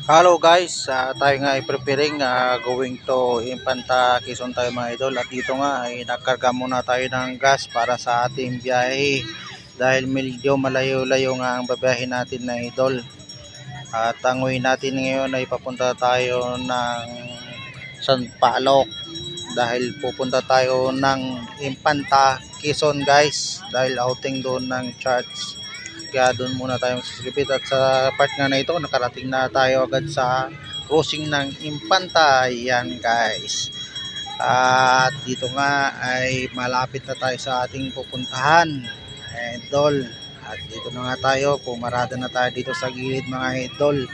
Hello guys, tayo nga ay preparing going to Infanta Quezon tayo mga idol, at dito nga ay nagkarga muna tayo ng gas para sa ating biyahe dahil medyo malayo-layo nga ang babiyahin natin na idol. At ang uwi natin ngayon ay papunta tayo ng San Palok dahil pupunta tayo ng Infanta Quezon guys, dahil outing doon ng church. Kaya doon muna tayo magsisilipit, at sa part nga na ito nakarating na tayo agad sa crossing ng Infanta. Yan guys, at dito nga ay malapit na tayo sa ating pupuntahan idol. At dito na nga tayo, pumarada na tayo dito sa gilid mga idol.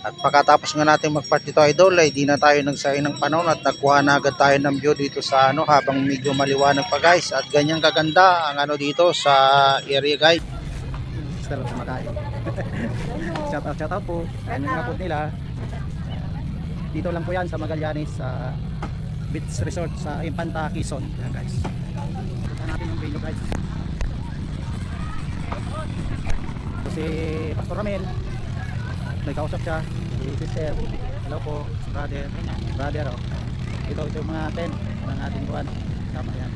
At pagkatapos nga natin magpart dito idol ay di na tayo nagsayang ng panahon at nagkuha na agad tayo ng view dito sa habang medyo maliwanag pa guys. At ganyan kaganda ang dito sa area guys. Sarap sa makain. Shout out po. Ayan yung napot nila. Dito lang po yan sa Magallanes, sa Beach Resort sa Infanta Quezon. Ayan guys. Punta natin yung venue guys. Si Pastor Ramel, may kausap siya. Si sister. Hello po. Brother oh. Ito yung mga tent ng ating buwan. Tama yan.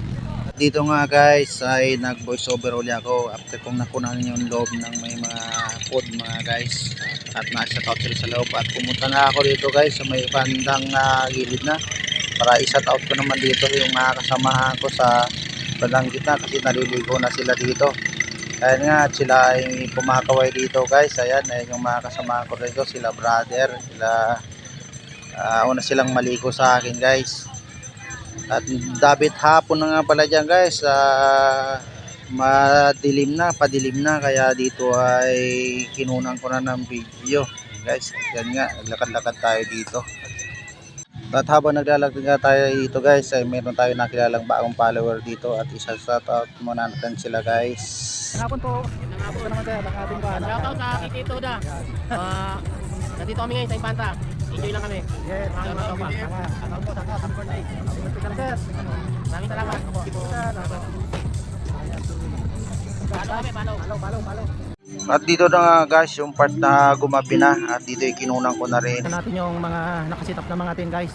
Dito nga guys ay nag voice over uli ako after kong nakunan yung loob ng may mga food mga guys, at na-shout sila sa loob. At pumunta na ako dito guys sa may bandang gilid na para i-shout out ko naman dito yung mga kasamahan ko sa bandang gitna kasi naliligo na sila dito. Ayan nga, at sila ay kumakaway dito guys. Ayan yung mga kasamahan ko dito, sila brother, sila una silang maligo sa akin guys. At David hapon na nga pala dyan guys, padilim na, kaya dito ay kinunan ko na ng video guys. Yan nga, naglakad-lakad tayo dito. At habang naglalakad nga tayo dito guys ay meron tayo nakilalang bagong follower dito, at isa-shout out muna natin sila guys. Hapon po. Hapon naman tayo ng ating bahan. Shout out sa Tito Da. Nandito kami ngayon sa Infanta. Enjoy lang kami. Yes. Mga tropa. Sir. Maraming salamat. Follow. At dito na nga guys yung part na gumabi na, at dito ay kinunan ko na rin. Ito natin yung mga nakasitap na mga tent guys.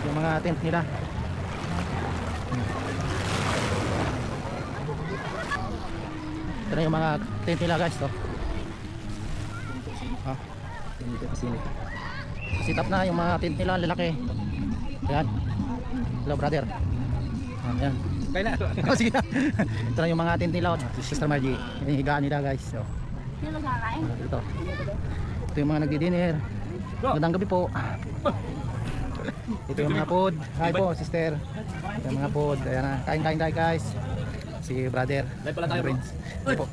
Yung mga tent nila. Ito na yung mga tent nila guys to. Dito kasi nito. Sit-up na yung mga tent nila, lalaki. Ayan. Hello brother. Ayan. Kaya na. Oh, sige na. Ito na yung mga tent nila. Sister Margie. Hinihigaan nila guys. So. Ito. Ito yung mga nagdi-dinner. Magandang gabi po. Ito yung mga food. Hi po sister. Ito yung mga food. Ayan na. Kain tayo guys. Si brother. Live pala tayo bro. Po.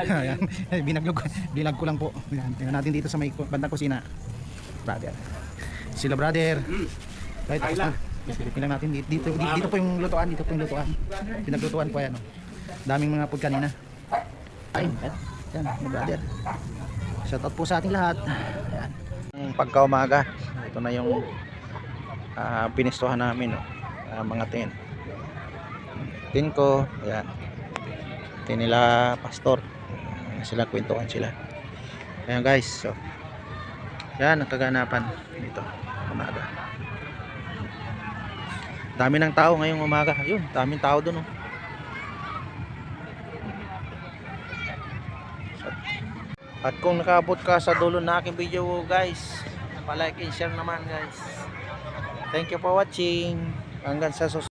Ayan. Binag ko lang po. Tingnan natin dito sa may bandang kusina. Brother. Sila brother. Right, tapos na. Silipin lang natin dito po yung lutuan, pinaglutuan po yan. Daming mga food kanina. Ay, yan, my brother. Shout out po sa ating lahat. Ayan. Pagkaumaga, ito na yung pinistuhan namin, mga tent. Tin ko, ayan. Tin nila pastor. Sila kwentuhan sila. Ayan guys, so yan ang kaganapan dito umaga. Dami ng tao ngayong umaga. Ayun, daming tao doon At kung nakaabot ka sa dulo na aking video guys, pa-like and share naman guys. Thank you for watching. Hanggang sa susunod.